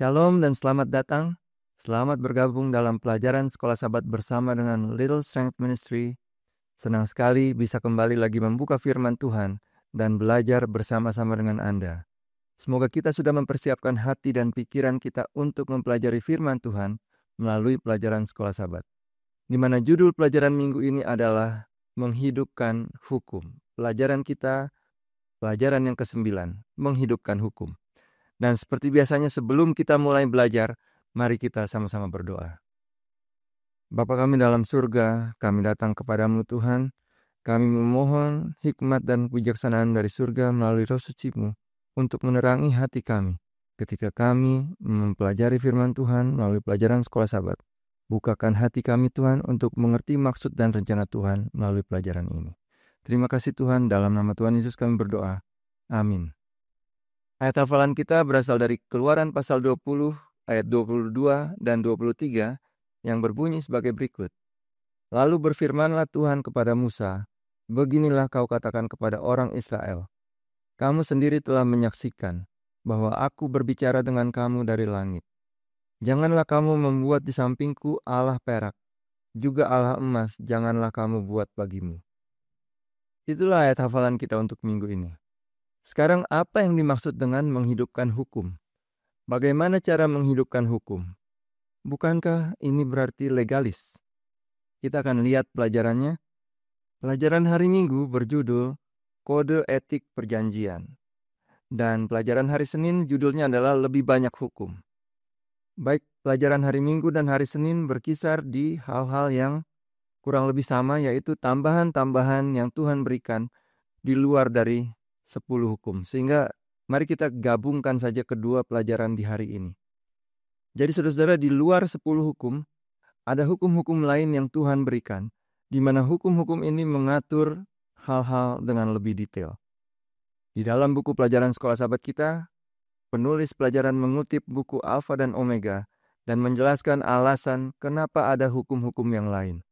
Shalom dan selamat datang. Selamat bergabung dalam pelajaran Sekolah Sabat bersama dengan Little Strength Ministry. Senang sekali bisa kembali lagi membuka firman Tuhan dan belajar bersama-sama dengan Anda. Semoga kita sudah mempersiapkan hati dan pikiran kita untuk mempelajari firman Tuhan melalui pelajaran Sekolah Sabat. Di mana judul pelajaran minggu ini adalah menghidupkan hukum. Pelajaran kita, pelajaran yang ke-9, menghidupkan hukum. Dan seperti biasanya sebelum kita mulai belajar, mari kita sama-sama berdoa. Bapa kami dalam surga, kami datang kepadamu Tuhan. Kami memohon hikmat dan kebijaksanaan dari surga melalui Roh Suci-Mu untuk menerangi hati kami ketika kami mempelajari firman Tuhan melalui pelajaran Sekolah Sabat. Bukakan hati kami Tuhan untuk mengerti maksud dan rencana Tuhan melalui pelajaran ini. Terima kasih Tuhan, dalam nama Tuhan Yesus kami berdoa. Amin. Ayat hafalan kita berasal dari Keluaran pasal 20, ayat 22 dan 23 yang berbunyi sebagai berikut. Lalu berfirmanlah Tuhan kepada Musa, beginilah kau katakan kepada orang Israel, kamu sendiri telah menyaksikan bahwa aku berbicara dengan kamu dari langit. Janganlah kamu membuat di sampingku Allah perak, juga Allah emas janganlah kamu buat bagimu. Itulah ayat hafalan kita untuk minggu ini. Sekarang apa yang dimaksud dengan menghidupkan hukum? Bagaimana cara menghidupkan hukum? Bukankah ini berarti legalis? Kita akan lihat pelajarannya. Pelajaran hari Minggu berjudul Kode Etik Perjanjian. Dan pelajaran hari Senin judulnya adalah Lebih Banyak Hukum. Baik, pelajaran hari Minggu dan hari Senin berkisar di hal-hal yang kurang lebih sama, yaitu tambahan-tambahan yang Tuhan berikan di luar dari 10 hukum. Sehingga mari kita gabungkan saja kedua pelajaran di hari ini. Jadi saudara-saudara, di luar 10 hukum, ada hukum-hukum lain yang Tuhan berikan, di mana hukum-hukum ini mengatur hal-hal dengan lebih detail. Di dalam buku pelajaran Sekolah Sabat kita, penulis pelajaran mengutip buku Alfa dan Omega dan menjelaskan alasan kenapa ada hukum-hukum yang lain.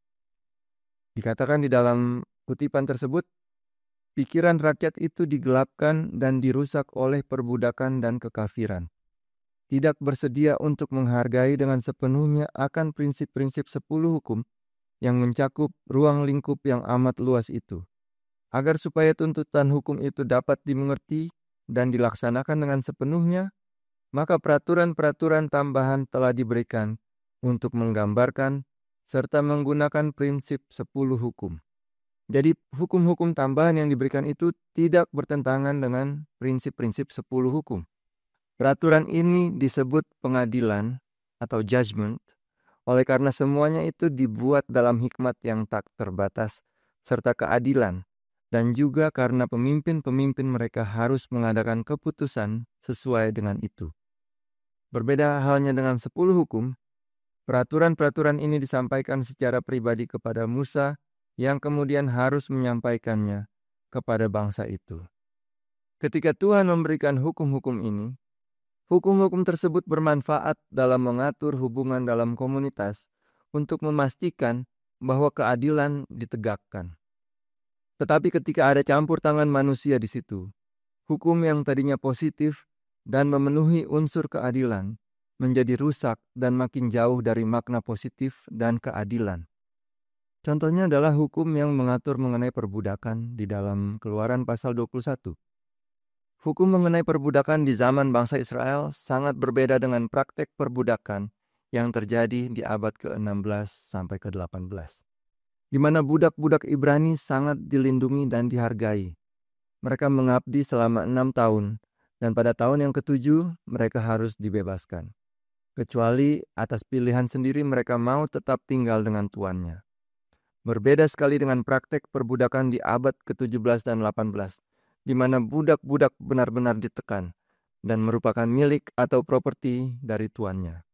Dikatakan di dalam kutipan tersebut, pikiran rakyat itu digelapkan dan dirusak oleh perbudakan dan kekafiran. Tidak bersedia untuk menghargai dengan sepenuhnya akan prinsip-prinsip 10 hukum yang mencakup ruang lingkup yang amat luas itu. Agar supaya tuntutan hukum itu dapat dimengerti dan dilaksanakan dengan sepenuhnya, maka peraturan-peraturan tambahan telah diberikan untuk menggambarkan serta menggunakan prinsip 10 hukum. Jadi hukum-hukum tambahan yang diberikan itu tidak bertentangan dengan prinsip-prinsip 10 hukum. Peraturan ini disebut pengadilan atau judgment, oleh karena semuanya itu dibuat dalam hikmat yang tak terbatas serta keadilan, dan juga karena pemimpin-pemimpin mereka harus mengadakan keputusan sesuai dengan itu. Berbeda halnya dengan 10 hukum, peraturan-peraturan ini disampaikan secara pribadi kepada Musa yang kemudian harus menyampaikannya kepada bangsa itu. Ketika Tuhan memberikan hukum-hukum ini, hukum-hukum tersebut bermanfaat dalam mengatur hubungan dalam komunitas untuk memastikan bahwa keadilan ditegakkan. Tetapi ketika ada campur tangan manusia di situ, hukum yang tadinya positif dan memenuhi unsur keadilan menjadi rusak dan makin jauh dari makna positif dan keadilan. Contohnya adalah hukum yang mengatur mengenai perbudakan di dalam Keluaran pasal 21. Hukum mengenai perbudakan di zaman bangsa Israel sangat berbeda dengan praktek perbudakan yang terjadi di abad ke-16 sampai ke-18. Di mana budak-budak Ibrani sangat dilindungi dan dihargai. Mereka mengabdi selama 6 tahun dan pada tahun yang ke-7 mereka harus dibebaskan. Kecuali atas pilihan sendiri mereka mau tetap tinggal dengan tuannya. Berbeda sekali dengan praktek perbudakan di abad ke-17 dan 18, di mana budak-budak benar-benar ditekan dan merupakan milik atau properti dari tuannya.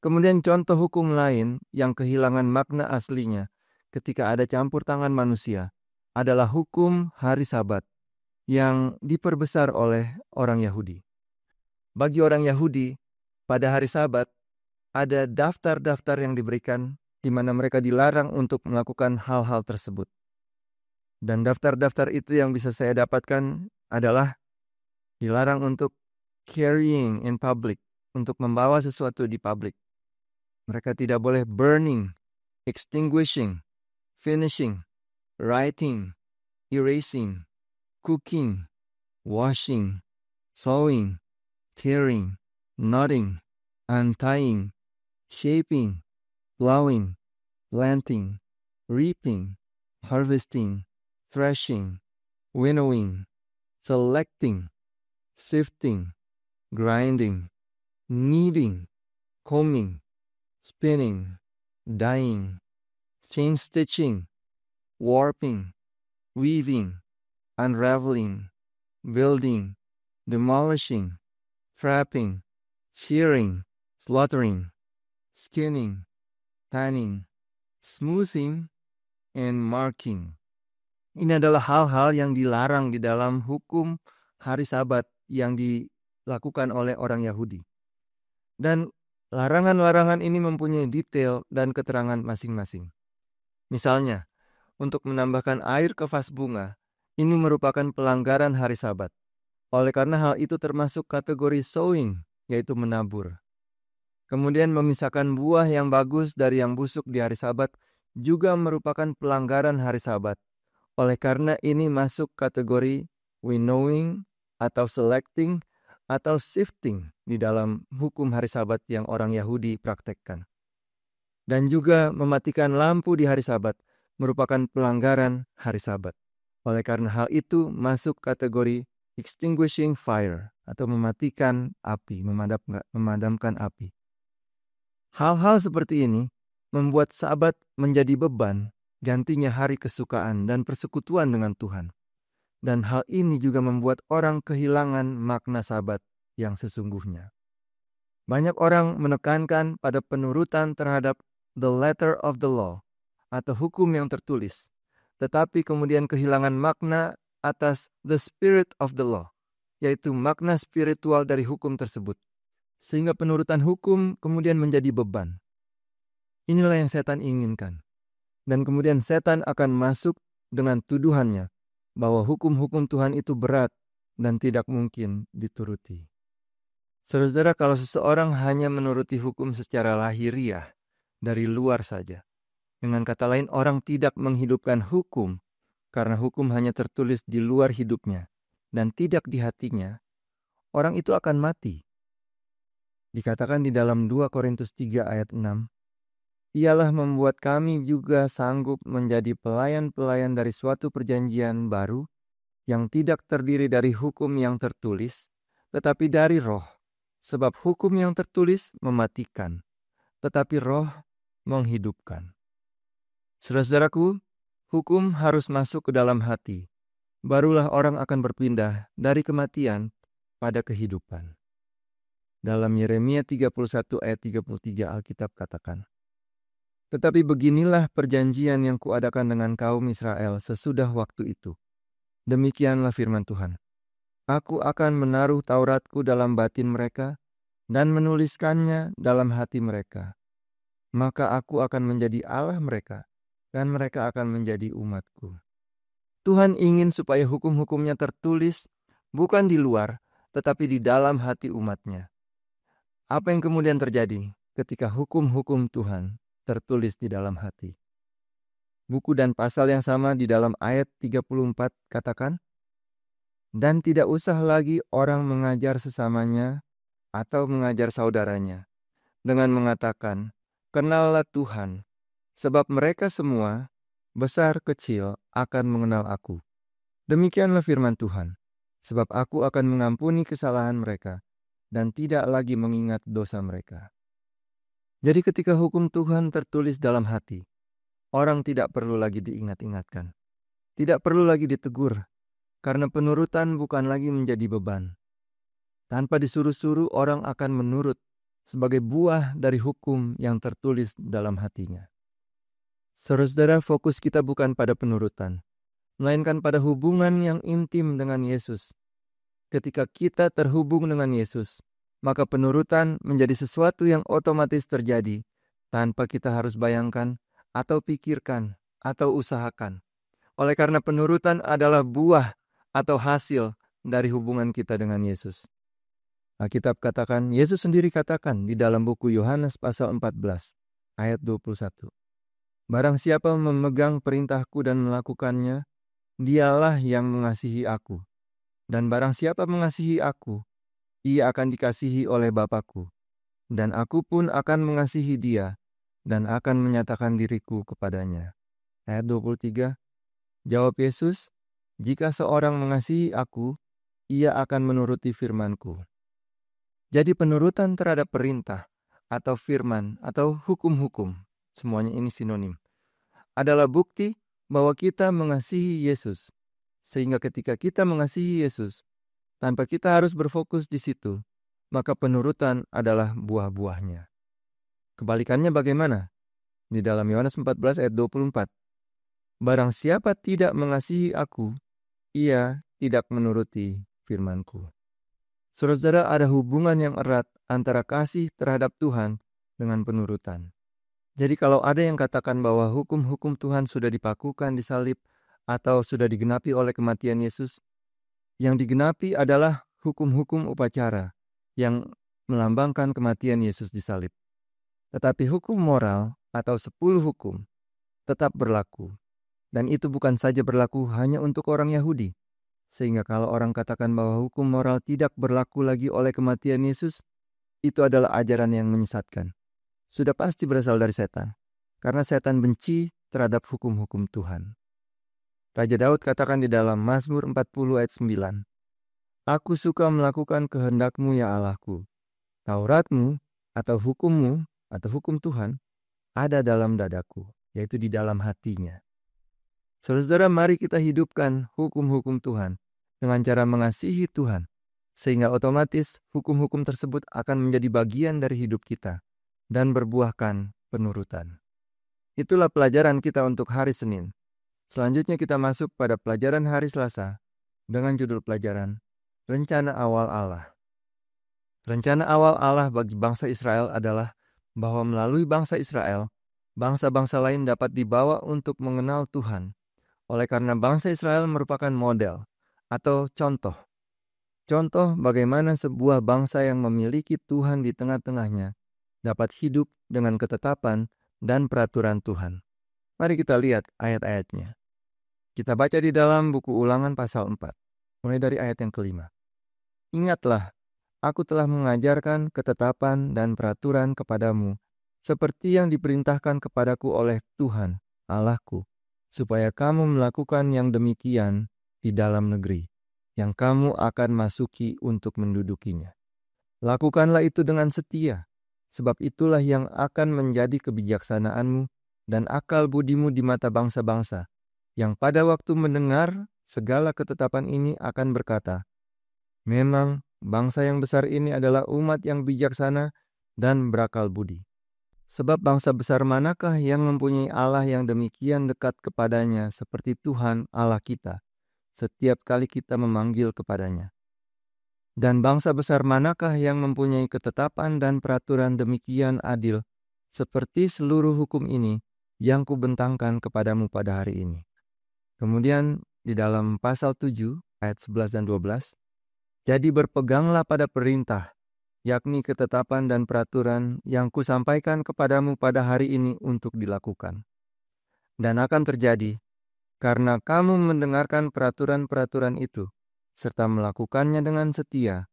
Kemudian contoh hukum lain yang kehilangan makna aslinya ketika ada campur tangan manusia adalah hukum hari Sabat yang diperbesar oleh orang Yahudi. Bagi orang Yahudi, pada hari Sabat ada daftar-daftar yang diberikan di mana mereka dilarang untuk melakukan hal-hal tersebut. Dan daftar-daftar itu yang bisa saya dapatkan adalah dilarang untuk carrying in public, untuk membawa sesuatu di publik. Mereka tidak boleh burning, extinguishing, finishing, writing, erasing, cooking, washing, sewing, tearing, knotting, untying, shaping, plowing, planting, reaping, harvesting, threshing, winnowing, selecting, sifting, grinding, kneading, combing, spinning, dyeing, chain stitching, warping, weaving, unraveling, building, demolishing, trapping, shearing, slaughtering, skinning, tanning, smoothing, and marking. Ini adalah hal-hal yang dilarang di dalam hukum hari Sabat yang dilakukan oleh orang Yahudi. Dan larangan-larangan ini mempunyai detail dan keterangan masing-masing. Misalnya, untuk menambahkan air ke vas bunga, ini merupakan pelanggaran hari Sabat. Oleh karena hal itu termasuk kategori sowing, yaitu menabur. Kemudian memisahkan buah yang bagus dari yang busuk di hari Sabat juga merupakan pelanggaran hari Sabat. Oleh karena ini masuk kategori winnowing atau selecting atau sifting di dalam hukum hari Sabat yang orang Yahudi praktekkan. Dan juga mematikan lampu di hari Sabat merupakan pelanggaran hari Sabat. Oleh karena hal itu masuk kategori extinguishing fire atau mematikan api, memadamkan api. Hal-hal seperti ini membuat Sabat menjadi beban, gantinya hari kesukaan dan persekutuan dengan Tuhan. Dan hal ini juga membuat orang kehilangan makna Sabat yang sesungguhnya. Banyak orang menekankan pada penurutan terhadap the letter of the law atau hukum yang tertulis, tetapi kemudian kehilangan makna atas the spirit of the law, yaitu makna spiritual dari hukum tersebut. Sehingga penurutan hukum kemudian menjadi beban. Inilah yang setan inginkan. Dan kemudian setan akan masuk dengan tuduhannya bahwa hukum-hukum Tuhan itu berat dan tidak mungkin dituruti. Saudara, kalau seseorang hanya menuruti hukum secara lahiriah dari luar saja, dengan kata lain orang tidak menghidupkan hukum karena hukum hanya tertulis di luar hidupnya dan tidak di hatinya, orang itu akan mati. Dikatakan di dalam 2 Korintus 3 ayat 6, Ialah membuat kami juga sanggup menjadi pelayan-pelayan dari suatu perjanjian baru yang tidak terdiri dari hukum yang tertulis, tetapi dari roh. Sebab hukum yang tertulis mematikan, tetapi roh menghidupkan. Saudara-saudaraku, hukum harus masuk ke dalam hati. Barulah orang akan berpindah dari kematian pada kehidupan. Dalam Yeremia 31 ayat 33 Alkitab katakan, Tetapi beginilah perjanjian yang kuadakan dengan kaum Israel sesudah waktu itu. Demikianlah firman Tuhan. Aku akan menaruh Tauratku dalam batin mereka dan menuliskannya dalam hati mereka. Maka aku akan menjadi Allah mereka dan mereka akan menjadi umatku. Tuhan ingin supaya hukum-hukumnya tertulis bukan di luar tetapi di dalam hati umatnya. Apa yang kemudian terjadi ketika hukum-hukum Tuhan tertulis di dalam hati? Buku dan pasal yang sama di dalam ayat 34 katakan, Dan tidak usah lagi orang mengajar sesamanya atau mengajar saudaranya dengan mengatakan, Kenallah Tuhan, sebab mereka semua, besar kecil, akan mengenal aku. Demikianlah firman Tuhan, sebab aku akan mengampuni kesalahan mereka dan tidak lagi mengingat dosa mereka. Jadi ketika hukum Tuhan tertulis dalam hati, orang tidak perlu lagi diingat-ingatkan. Tidak perlu lagi ditegur, karena penurutan bukan lagi menjadi beban. Tanpa disuruh-suruh, orang akan menurut sebagai buah dari hukum yang tertulis dalam hatinya. Saudara-saudara, fokus kita bukan pada penurutan, melainkan pada hubungan yang intim dengan Yesus. Ketika kita terhubung dengan Yesus, maka penurutan menjadi sesuatu yang otomatis terjadi tanpa kita harus bayangkan atau pikirkan atau usahakan. Oleh karena penurutan adalah buah atau hasil dari hubungan kita dengan Yesus. Alkitab katakan, Yesus sendiri katakan di dalam buku Yohanes pasal 14 ayat 21. Barang siapa memegang perintahku dan melakukannya, dialah yang mengasihi aku. Dan barang siapa mengasihi aku, ia akan dikasihi oleh Bapa-Ku. Dan aku pun akan mengasihi dia, dan akan menyatakan diriku kepadanya. Ayat 23, jawab Yesus, jika seorang mengasihi aku, ia akan menuruti firman-Ku. Jadi penurutan terhadap perintah, atau firman, atau hukum-hukum, semuanya ini sinonim, adalah bukti bahwa kita mengasihi Yesus. Sehingga ketika kita mengasihi Yesus, tanpa kita harus berfokus di situ, maka penurutan adalah buah-buahnya. Kebalikannya bagaimana? Di dalam Yohanes 14 ayat 24. Barang siapa tidak mengasihi aku, ia tidak menuruti firman-Ku. Saudara-saudara, ada hubungan yang erat antara kasih terhadap Tuhan dengan penurutan. Jadi kalau ada yang katakan bahwa hukum-hukum Tuhan sudah dipakukan di salib atau sudah digenapi oleh kematian Yesus, yang digenapi adalah hukum-hukum upacara yang melambangkan kematian Yesus di salib. Tetapi hukum moral atau 10 hukum tetap berlaku. Dan itu bukan saja berlaku hanya untuk orang Yahudi. Sehingga kalau orang katakan bahwa hukum moral tidak berlaku lagi oleh kematian Yesus, itu adalah ajaran yang menyesatkan. Sudah pasti berasal dari setan. Karena setan benci terhadap hukum-hukum Tuhan. Raja Daud katakan di dalam Mazmur 40 ayat 9, aku suka melakukan kehendak-Mu ya Allahku. Taurat-Mu atau hukum-Mu atau hukum Tuhan ada dalam dadaku, yaitu di dalam hatinya. Saudara-saudara, mari kita hidupkan hukum-hukum Tuhan dengan cara mengasihi Tuhan, sehingga otomatis hukum-hukum tersebut akan menjadi bagian dari hidup kita dan berbuahkan penurutan. Itulah pelajaran kita untuk hari Senin. Selanjutnya kita masuk pada pelajaran hari Selasa dengan judul pelajaran Rencana Awal Allah. Rencana awal Allah bagi bangsa Israel adalah bahwa melalui bangsa Israel, bangsa-bangsa lain dapat dibawa untuk mengenal Tuhan. Oleh karena bangsa Israel merupakan model atau contoh. Contoh bagaimana sebuah bangsa yang memiliki Tuhan di tengah-tengahnya dapat hidup dengan ketetapan dan peraturan Tuhan. Mari kita lihat ayat-ayatnya. Kita baca di dalam buku Ulangan pasal 4, mulai dari ayat yang kelima. Ingatlah, aku telah mengajarkan ketetapan dan peraturan kepadamu, seperti yang diperintahkan kepadaku oleh Tuhan, Allahku, supaya kamu melakukan yang demikian di dalam negeri, yang kamu akan masuki untuk mendudukinya. Lakukanlah itu dengan setia, sebab itulah yang akan menjadi kebijaksanaanmu dan akal budimu di mata bangsa-bangsa, yang pada waktu mendengar segala ketetapan ini akan berkata, memang bangsa yang besar ini adalah umat yang bijaksana dan berakal budi. Sebab bangsa besar manakah yang mempunyai Allah yang demikian dekat kepadanya seperti Tuhan Allah kita, setiap kali kita memanggil kepadanya. Dan bangsa besar manakah yang mempunyai ketetapan dan peraturan demikian adil, seperti seluruh hukum ini yang kubentangkan kepadamu pada hari ini. Kemudian di dalam pasal 7 ayat 11 dan 12, jadi berpeganglah pada perintah, yakni ketetapan dan peraturan yang kusampaikan kepadamu pada hari ini untuk dilakukan. Dan akan terjadi, karena kamu mendengarkan peraturan-peraturan itu, serta melakukannya dengan setia,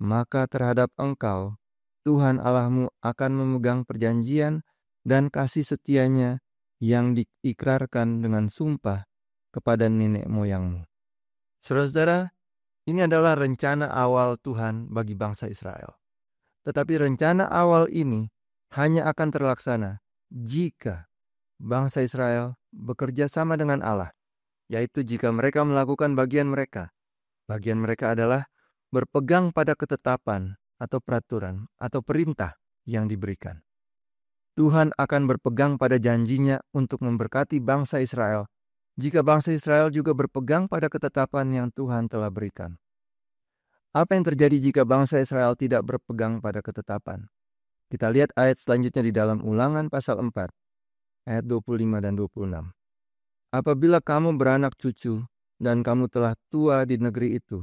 maka terhadap engkau, Tuhan Allahmu akan memegang perjanjian dan kasih setianya yang diikrarkan dengan sumpah kepada nenek moyangmu. Saudara-saudara, ini adalah rencana awal Tuhan bagi bangsa Israel. Tetapi rencana awal ini hanya akan terlaksana jika bangsa Israel bekerja sama dengan Allah, yaitu jika mereka melakukan bagian mereka. Bagian mereka adalah berpegang pada ketetapan atau peraturan atau perintah yang diberikan. Tuhan akan berpegang pada janjinya untuk memberkati bangsa Israel jika bangsa Israel juga berpegang pada ketetapan yang Tuhan telah berikan. Apa yang terjadi jika bangsa Israel tidak berpegang pada ketetapan? Kita lihat ayat selanjutnya di dalam Ulangan pasal 4, ayat 25 dan 26. Apabila kamu beranak cucu dan kamu telah tua di negeri itu,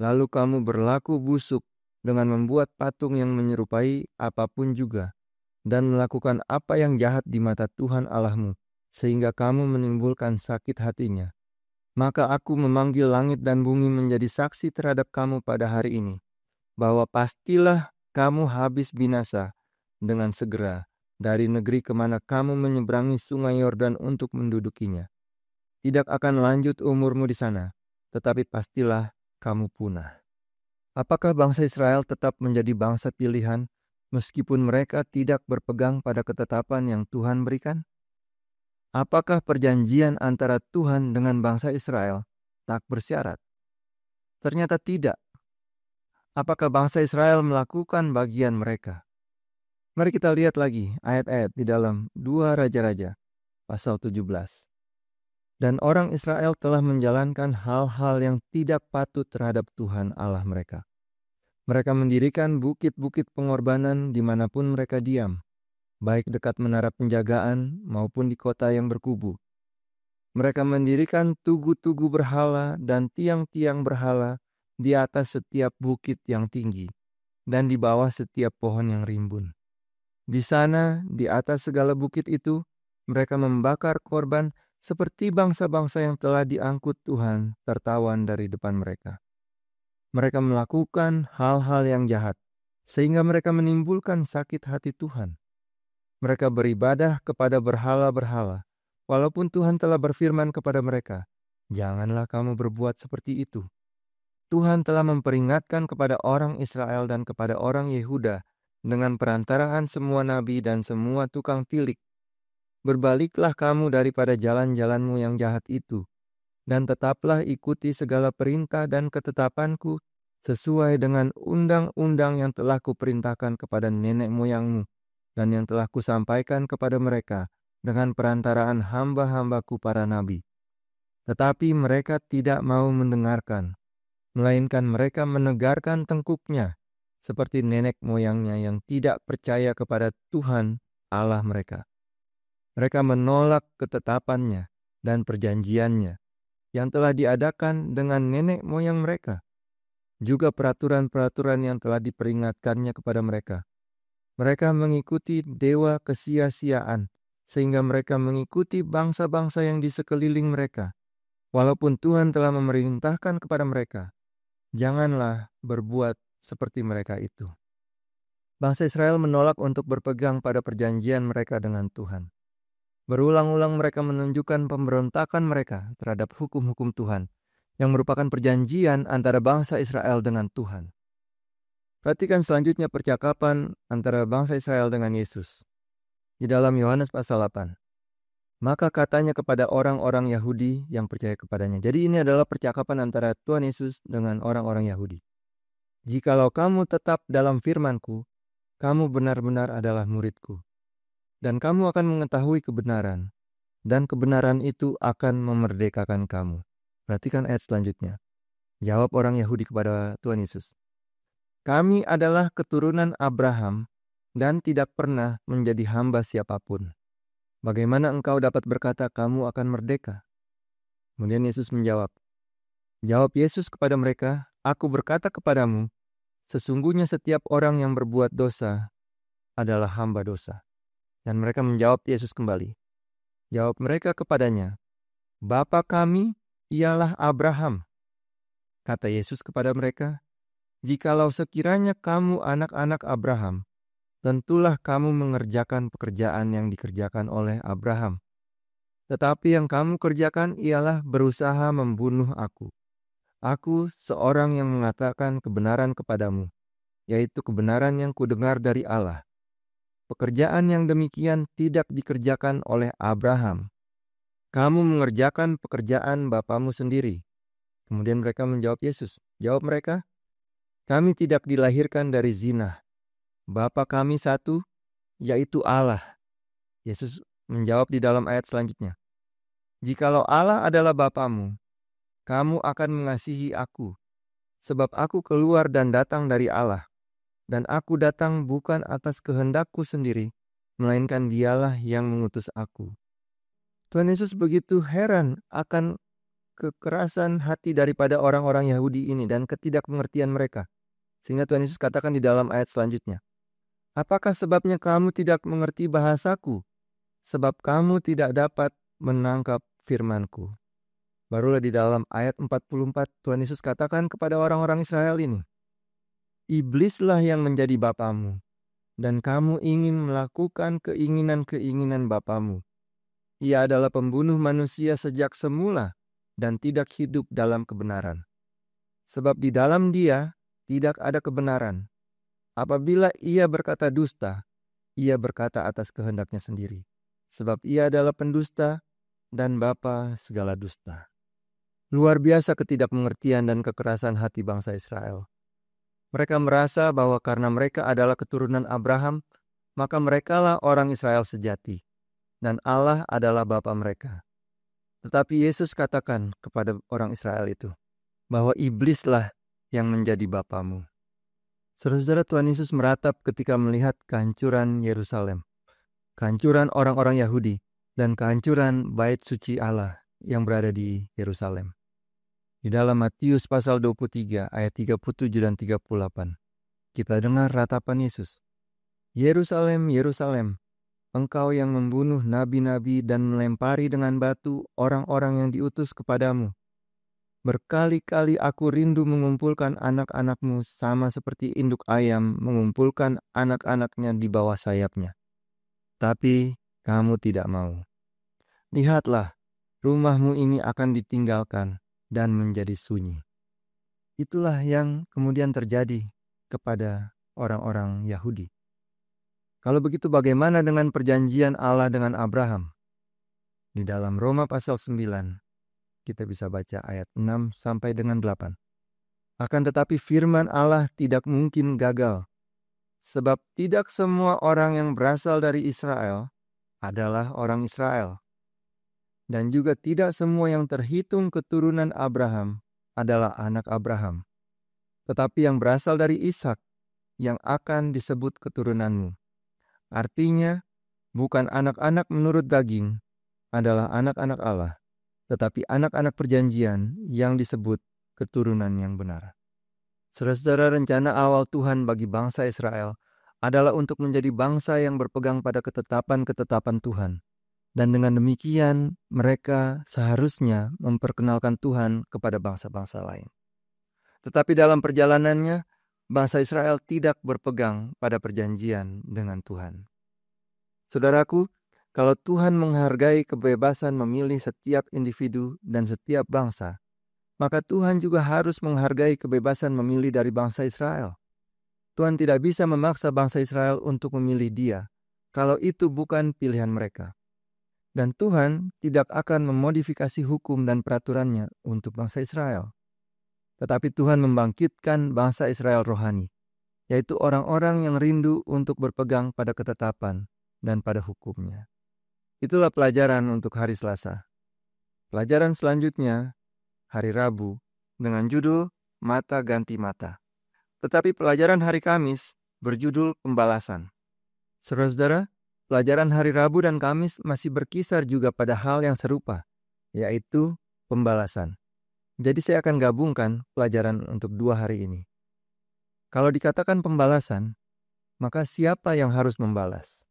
lalu kamu berlaku busuk dengan membuat patung yang menyerupai apapun juga, dan melakukan apa yang jahat di mata Tuhan Allahmu, sehingga kamu menimbulkan sakit hatinya. Maka aku memanggil langit dan bumi menjadi saksi terhadap kamu pada hari ini, bahwa pastilah kamu habis binasa dengan segera dari negeri kemana kamu menyeberangi sungai Yordan untuk mendudukinya. Tidak akan lanjut umurmu di sana, tetapi pastilah kamu punah. Apakah bangsa Israel tetap menjadi bangsa pilihan meskipun mereka tidak berpegang pada ketetapan yang Tuhan berikan? Apakah perjanjian antara Tuhan dengan bangsa Israel tak bersyarat? Ternyata tidak. Apakah bangsa Israel melakukan bagian mereka? Mari kita lihat lagi ayat-ayat di dalam 2 Raja-Raja pasal 17. Dan orang Israel telah menjalankan hal-hal yang tidak patut terhadap Tuhan Allah mereka. Mereka mendirikan bukit-bukit pengorbanan dimanapun mereka diam, baik dekat menara penjagaan maupun di kota yang berkubu. Mereka mendirikan tugu-tugu berhala dan tiang-tiang berhala di atas setiap bukit yang tinggi dan di bawah setiap pohon yang rimbun. Di sana, di atas segala bukit itu, mereka membakar korban seperti bangsa-bangsa yang telah diangkut Tuhan tertawan dari depan mereka. Mereka melakukan hal-hal yang jahat, sehingga mereka menimbulkan sakit hati Tuhan. Mereka beribadah kepada berhala-berhala, walaupun Tuhan telah berfirman kepada mereka, "Janganlah kamu berbuat seperti itu." Tuhan telah memperingatkan kepada orang Israel dan kepada orang Yehuda dengan perantaraan semua nabi dan semua tukang tilik, "Berbaliklah kamu daripada jalan-jalanmu yang jahat itu, dan tetaplah ikuti segala perintah dan ketetapanku sesuai dengan undang-undang yang telah kuperintahkan kepada nenek moyangmu dan yang telah kusampaikan kepada mereka dengan perantaraan hamba-hambaku para nabi." Tetapi mereka tidak mau mendengarkan, melainkan mereka menegarkan tengkuknya, seperti nenek moyangnya yang tidak percaya kepada Tuhan Allah mereka. Mereka menolak ketetapannya dan perjanjiannya yang telah diadakan dengan nenek moyang mereka, juga peraturan-peraturan yang telah diperingatkannya kepada mereka. Mereka mengikuti dewa kesia-siaan, sehingga mereka mengikuti bangsa-bangsa yang di sekeliling mereka, walaupun Tuhan telah memerintahkan kepada mereka, "Janganlah berbuat seperti mereka itu." Bangsa Israel menolak untuk berpegang pada perjanjian mereka dengan Tuhan. Berulang-ulang mereka menunjukkan pemberontakan mereka terhadap hukum-hukum Tuhan, yang merupakan perjanjian antara bangsa Israel dengan Tuhan. Perhatikan selanjutnya percakapan antara bangsa Israel dengan Yesus. Di dalam Yohanes pasal 8. Maka katanya kepada orang-orang Yahudi yang percaya kepadanya. Jadi ini adalah percakapan antara Tuhan Yesus dengan orang-orang Yahudi. "Jikalau kamu tetap dalam firman-Ku, kamu benar-benar adalah murid-Ku. Dan kamu akan mengetahui kebenaran, dan kebenaran itu akan memerdekakan kamu." Perhatikan ayat selanjutnya. Jawab orang Yahudi kepada Tuhan Yesus, "Kami adalah keturunan Abraham dan tidak pernah menjadi hamba siapapun. Bagaimana engkau dapat berkata kamu akan merdeka?" Kemudian Yesus menjawab. Jawab Yesus kepada mereka, "Aku berkata kepadamu, sesungguhnya setiap orang yang berbuat dosa adalah hamba dosa." Dan mereka menjawab Yesus kembali. Jawab mereka kepadanya, "Bapa kami ialah Abraham." Kata Yesus kepada mereka, "Jikalau sekiranya kamu anak-anak Abraham, tentulah kamu mengerjakan pekerjaan yang dikerjakan oleh Abraham. Tetapi yang kamu kerjakan ialah berusaha membunuh aku. Aku seorang yang mengatakan kebenaran kepadamu, yaitu kebenaran yang kudengar dari Allah. Pekerjaan yang demikian tidak dikerjakan oleh Abraham. Kamu mengerjakan pekerjaan bapamu sendiri." Kemudian mereka menjawab Yesus. Jawab mereka, "Kami tidak dilahirkan dari zina. Bapa kami satu, yaitu Allah." Yesus menjawab di dalam ayat selanjutnya, "Jikalau Allah adalah Bapamu, kamu akan mengasihi aku, sebab aku keluar dan datang dari Allah, dan aku datang bukan atas kehendakku sendiri, melainkan Dialah yang mengutus aku." Tuhan Yesus begitu heran akan kekerasan hati daripada orang-orang Yahudi ini dan ketidakmengertian mereka, Sehingga Tuhan Yesus katakan di dalam ayat selanjutnya, apakah sebabnya kamu tidak mengerti bahasaku? Sebab kamu tidak dapat menangkap firmanku. Barulah di dalam ayat 44 Tuhan Yesus katakan kepada orang-orang Israel ini, iblislah yang menjadi bapamu, dan kamu ingin melakukan keinginan-keinginan bapamu. Ia adalah pembunuh manusia sejak semula dan tidak hidup dalam kebenaran. Sebab di dalam dia tidak ada kebenaran. Apabila ia berkata dusta, ia berkata atas kehendaknya sendiri. Sebab ia adalah pendusta dan bapa segala dusta. Luar biasa ketidakmengertian dan kekerasan hati bangsa Israel. Mereka merasa bahwa karena mereka adalah keturunan Abraham, maka merekalah orang Israel sejati, dan Allah adalah bapa mereka. Tetapi Yesus katakan kepada orang Israel itu, bahwa iblislah yang menjadi bapamu. Saudara, Tuhan Yesus meratap ketika melihat kehancuran Yerusalem, kehancuran orang-orang Yahudi, dan kehancuran bait suci Allah yang berada di Yerusalem. Di dalam Matius pasal 23 ayat 37 dan 38, kita dengar ratapan Yesus. Yerusalem, Yerusalem, engkau yang membunuh nabi-nabi dan melempari dengan batu orang-orang yang diutus kepadamu. Berkali-kali aku rindu mengumpulkan anak-anakmu sama seperti induk ayam mengumpulkan anak-anaknya di bawah sayapnya. Tapi kamu tidak mau. Lihatlah, rumahmu ini akan ditinggalkan dan menjadi sunyi. Itulah yang kemudian terjadi kepada orang-orang Yahudi. Kalau begitu bagaimana dengan perjanjian Allah dengan Abraham? Di dalam Roma pasal 9, kita bisa baca ayat 6 sampai dengan 8. Akan tetapi firman Allah tidak mungkin gagal. Sebab tidak semua orang yang berasal dari Israel adalah orang Israel. Dan juga tidak semua yang terhitung keturunan Abraham adalah anak Abraham. Tetapi yang berasal dari Ishak yang akan disebut keturunanmu. Artinya, bukan anak-anak menurut daging adalah anak-anak Allah, tetapi anak-anak perjanjian yang disebut keturunan yang benar. Saudara-saudara, rencana awal Tuhan bagi bangsa Israel adalah untuk menjadi bangsa yang berpegang pada ketetapan-ketetapan Tuhan. Dan dengan demikian, mereka seharusnya memperkenalkan Tuhan kepada bangsa-bangsa lain. Tetapi dalam perjalanannya, bangsa Israel tidak berpegang pada perjanjian dengan Tuhan. Saudaraku, kalau Tuhan menghargai kebebasan memilih setiap individu dan setiap bangsa, maka Tuhan juga harus menghargai kebebasan memilih dari bangsa Israel. Tuhan tidak bisa memaksa bangsa Israel untuk memilih Dia, kalau itu bukan pilihan mereka. Dan Tuhan tidak akan memodifikasi hukum dan peraturannya untuk bangsa Israel. Tetapi Tuhan membangkitkan bangsa Israel rohani, yaitu orang-orang yang rindu untuk berpegang pada ketetapan dan pada hukumnya. Itulah pelajaran untuk hari Selasa. Pelajaran selanjutnya, hari Rabu, dengan judul Mata Ganti Mata. Tetapi pelajaran hari Kamis berjudul Pembalasan. Saudara-saudara, pelajaran hari Rabu dan Kamis masih berkisar juga pada hal yang serupa, yaitu pembalasan. Jadi saya akan gabungkan pelajaran untuk 2 hari ini. Kalau dikatakan pembalasan, maka siapa yang harus membalas?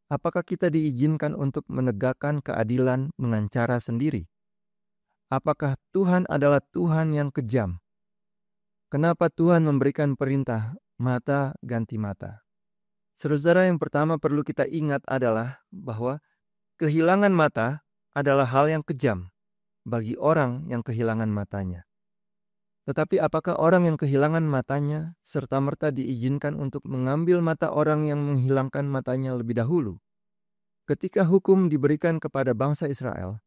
Apakah kita diizinkan untuk menegakkan keadilan dengan cara sendiri? Apakah Tuhan adalah Tuhan yang kejam? Kenapa Tuhan memberikan perintah mata ganti mata? Saudara, yang pertama perlu kita ingat adalah bahwa kehilangan mata adalah hal yang kejam bagi orang yang kehilangan matanya. Tetapi apakah orang yang kehilangan matanya serta-merta diizinkan untuk mengambil mata orang yang menghilangkan matanya lebih dahulu? Ketika hukum diberikan kepada bangsa Israel,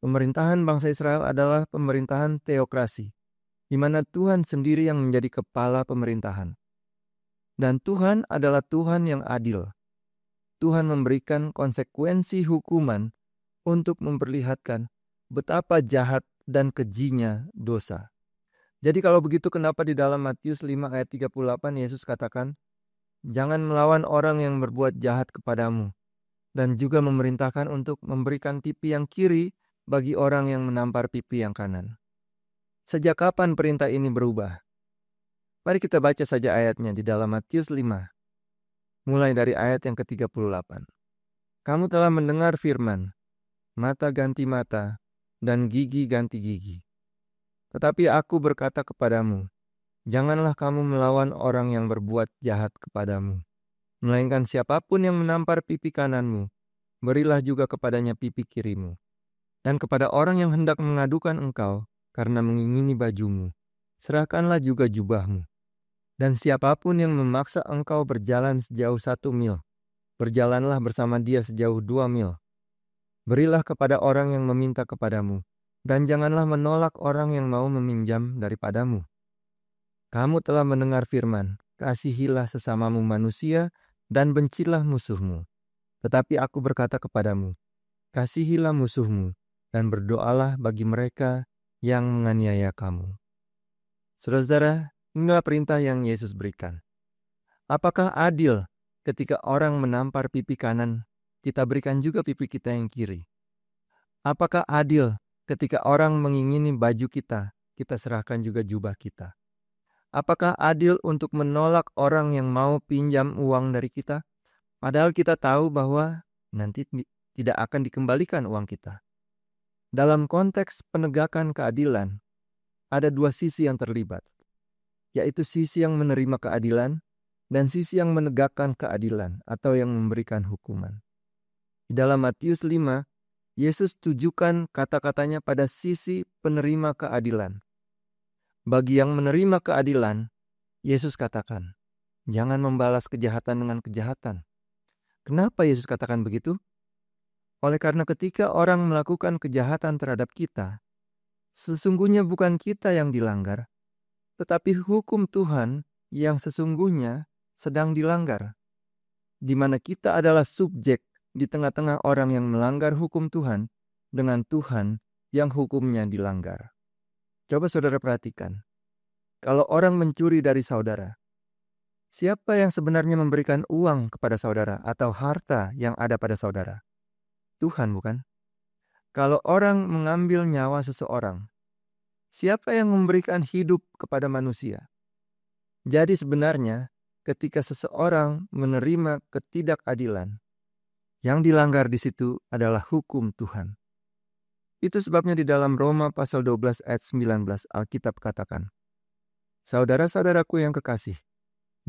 pemerintahan bangsa Israel adalah pemerintahan teokrasi, di mana Tuhan sendiri yang menjadi kepala pemerintahan. Dan Tuhan adalah Tuhan yang adil. Tuhan memberikan konsekuensi hukuman untuk memperlihatkan betapa jahat dan kejinya dosa. Jadi kalau begitu, kenapa di dalam Matius 5 ayat 38 Yesus katakan, jangan melawan orang yang berbuat jahat kepadamu, dan juga memerintahkan untuk memberikan pipi yang kiri bagi orang yang menampar pipi yang kanan. Sejak kapan perintah ini berubah? Mari kita baca saja ayatnya di dalam Matius 5, mulai dari ayat yang ke-38. Kamu telah mendengar firman, mata ganti mata, dan gigi ganti gigi. Tetapi aku berkata kepadamu, janganlah kamu melawan orang yang berbuat jahat kepadamu. Melainkan siapapun yang menampar pipi kananmu, berilah juga kepadanya pipi kirimu. Dan kepada orang yang hendak mengadukan engkau karena mengingini bajumu, serahkanlah juga jubahmu. Dan siapapun yang memaksa engkau berjalan sejauh 1 mil, berjalanlah bersama dia sejauh 2 mil. Berilah kepada orang yang meminta kepadamu, dan janganlah menolak orang yang mau meminjam daripadamu. Kamu telah mendengar firman, kasihilah sesamamu manusia, dan bencilah musuhmu. Tetapi aku berkata kepadamu, kasihilah musuhmu, dan berdoalah bagi mereka yang menganiaya kamu. Saudara-saudara, inilah perintah yang Yesus berikan. Apakah adil ketika orang menampar pipi kanan, kita berikan juga pipi kita yang kiri? Apakah adil ketika orang mengingini baju kita, kita serahkan juga jubah kita? Apakah adil untuk menolak orang yang mau pinjam uang dari kita, padahal kita tahu bahwa nanti tidak akan dikembalikan uang kita? Dalam konteks penegakan keadilan, ada 2 sisi yang terlibat, yaitu sisi yang menerima keadilan dan sisi yang menegakkan keadilan atau yang memberikan hukuman. Di dalam Matius 5, Yesus tujukan kata-katanya pada sisi penerima keadilan. Bagi yang menerima keadilan, Yesus katakan, jangan membalas kejahatan dengan kejahatan. Kenapa Yesus katakan begitu? Oleh karena ketika orang melakukan kejahatan terhadap kita, sesungguhnya bukan kita yang dilanggar, tetapi hukum Tuhan yang sesungguhnya sedang dilanggar, di mana kita adalah subjek di tengah-tengah orang yang melanggar hukum Tuhan dengan Tuhan yang hukumnya dilanggar. Coba saudara perhatikan, kalau orang mencuri dari saudara, siapa yang sebenarnya memberikan uang kepada saudara atau harta yang ada pada saudara? Tuhan, bukan? Kalau orang mengambil nyawa seseorang, siapa yang memberikan hidup kepada manusia? Jadi sebenarnya ketika seseorang menerima ketidakadilan, yang dilanggar di situ adalah hukum Tuhan. Itu sebabnya di dalam Roma pasal 12 ayat 19 Alkitab katakan, saudara-saudaraku yang kekasih,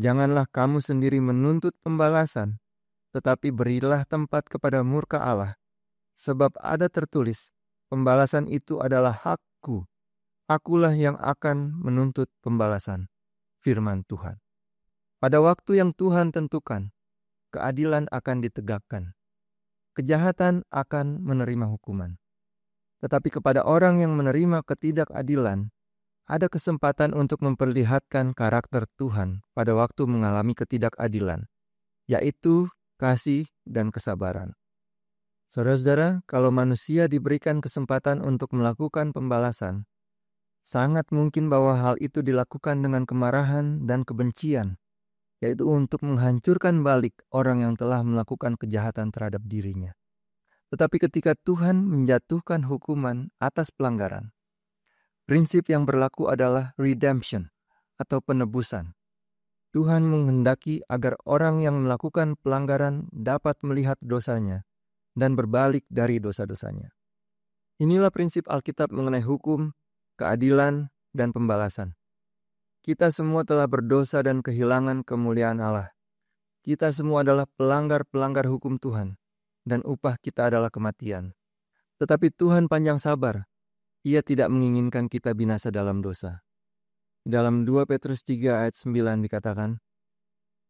janganlah kamu sendiri menuntut pembalasan, tetapi berilah tempat kepada murka Allah, sebab ada tertulis, pembalasan itu adalah hakku, akulah yang akan menuntut pembalasan, firman Tuhan. Pada waktu yang Tuhan tentukan, keadilan akan ditegakkan. Kejahatan akan menerima hukuman. Tetapi kepada orang yang menerima ketidakadilan, ada kesempatan untuk memperlihatkan karakter Tuhan pada waktu mengalami ketidakadilan, yaitu kasih dan kesabaran. Saudara-saudara, kalau manusia diberikan kesempatan untuk melakukan pembalasan, sangat mungkin bahwa hal itu dilakukan dengan kemarahan dan kebencian, yaitu untuk menghancurkan balik orang yang telah melakukan kejahatan terhadap dirinya. Tetapi ketika Tuhan menjatuhkan hukuman atas pelanggaran, prinsip yang berlaku adalah redemption atau penebusan. Tuhan menghendaki agar orang yang melakukan pelanggaran dapat melihat dosanya dan berbalik dari dosa-dosanya. Inilah prinsip Alkitab mengenai hukum, keadilan, dan pembalasan. Kita semua telah berdosa dan kehilangan kemuliaan Allah. Kita semua adalah pelanggar-pelanggar hukum Tuhan, dan upah kita adalah kematian. Tetapi Tuhan panjang sabar. Ia tidak menginginkan kita binasa dalam dosa. Dalam 2 Petrus 3 ayat 9 dikatakan,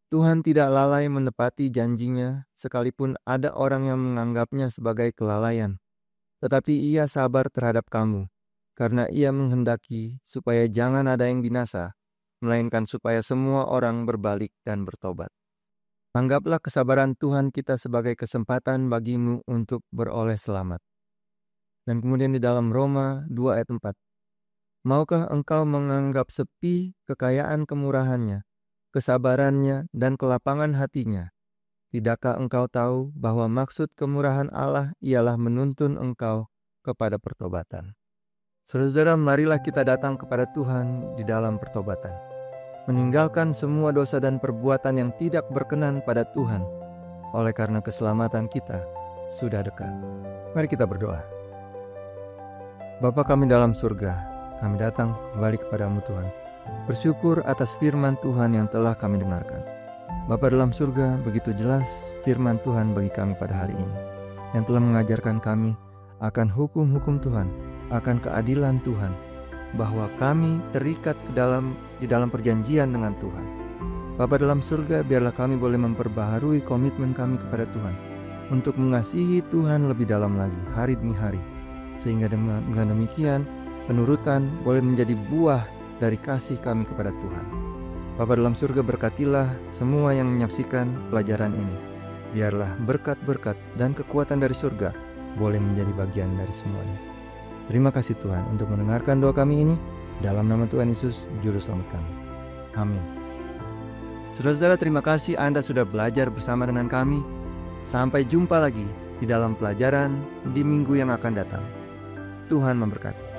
Tuhan tidak lalai menepati janjinya sekalipun ada orang yang menganggapnya sebagai kelalaian. Tetapi ia sabar terhadap kamu, karena ia menghendaki supaya jangan ada yang binasa, melainkan supaya semua orang berbalik dan bertobat. Anggaplah kesabaran Tuhan kita sebagai kesempatan bagimu untuk beroleh selamat. Dan kemudian di dalam Roma 2 ayat 4. Maukah engkau menganggap sepi kekayaan kemurahannya, kesabarannya, dan kelapangan hatinya? Tidakkah engkau tahu bahwa maksud kemurahan Allah ialah menuntun engkau kepada pertobatan? Saudara-saudara, marilah kita datang kepada Tuhan di dalam pertobatan. meninggalkan semua dosa dan perbuatan yang tidak berkenan pada Tuhan. Oleh karena keselamatan kita sudah dekat. Mari kita berdoa. Bapa kami dalam surga, kami datang kembali kepadamu Tuhan. Bersyukur atas firman Tuhan yang telah kami dengarkan. Bapa dalam surga, begitu jelas firman Tuhan bagi kami pada hari ini, yang telah mengajarkan kami akan hukum-hukum Tuhan, akan keadilan Tuhan, bahwa kami terikat di dalam perjanjian dengan Tuhan. Bapa dalam surga, biarlah kami boleh memperbaharui komitmen kami kepada Tuhan, untuk mengasihi Tuhan lebih dalam lagi, hari demi hari, sehingga dengan demikian, penurutan boleh menjadi buah dari kasih kami kepada Tuhan. Bapa dalam surga, berkatilah semua yang menyaksikan pelajaran ini. Biarlah berkat-berkat dan kekuatan dari surga boleh menjadi bagian dari semuanya. Terima kasih Tuhan untuk mendengarkan doa kami ini. Dalam nama Tuhan Yesus, Juru Selamat kami. Amin. Saudara-saudara, terima kasih Anda sudah belajar bersama dengan kami. Sampai jumpa lagi di dalam pelajaran di minggu yang akan datang. Tuhan memberkati.